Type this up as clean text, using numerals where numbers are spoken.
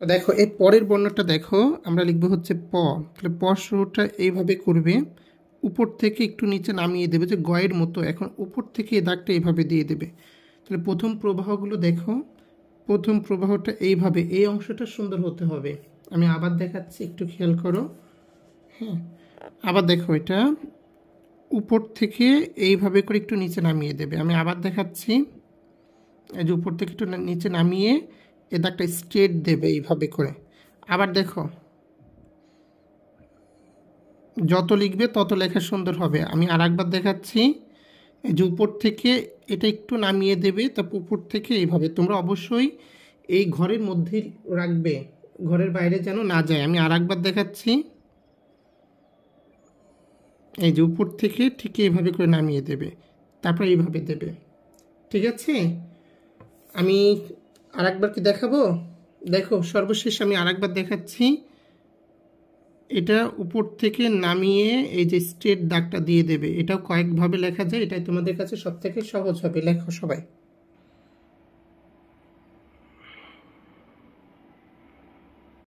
তো দেখো এই পরের বর্ণটা দেখো, আমরা লিখবো হচ্ছে প। তাহলে প শুরুটা এইভাবে করবে, উপর থেকে একটু নিচে নামিয়ে দেবে, যে গয়ের মতো। এখন উপর থেকে এই দাগটা এইভাবে দিয়ে দেবে। তাহলে প্রথম প্রবাহগুলো দেখো, প্রথম প্রবাহটা এইভাবে, এই অংশটা সুন্দর হতে হবে। আমি আবার দেখাচ্ছি, একটু খেয়াল করো। হ্যাঁ, আবার দেখো, এটা উপর থেকে এইভাবে করে একটু নিচে নামিয়ে দেবে। আমি আবার দেখাচ্ছি, এই যে উপর থেকে একটু নিচে নামিয়ে এ দাগটা স্ট্রেট দেবে এইভাবে করে। আবার দেখো, যত লিখবে তত লেখা সুন্দর হবে। আমি আর একবার দেখাচ্ছি, এই যে উপর থেকে এটা একটু নামিয়ে দেবে, তারপর উপর থেকে এইভাবে। তোমরা অবশ্যই এই ঘরের মধ্যেই রাখবে, ঘরের বাইরে যেন না যায়। আমি আর একবার দেখাচ্ছি, এই যে উপর থেকে ঠিক এইভাবে করে নামিয়ে দেবে, তারপর এইভাবে দেবে। ঠিক আছে, আমি আর একবার কি দেখাবো? দেখো, সর্বশেষ আমি আর একবার দেখাচ্ছি। এটা উপর থেকে নামিয়ে এই যে স্ট্রেট দাগটা দিয়ে দেবে। এটাও কয়েকভাবে লেখা যায়, এটাই তোমাদের কাছে সব থেকে সহজ হবে। লেখো সবাই।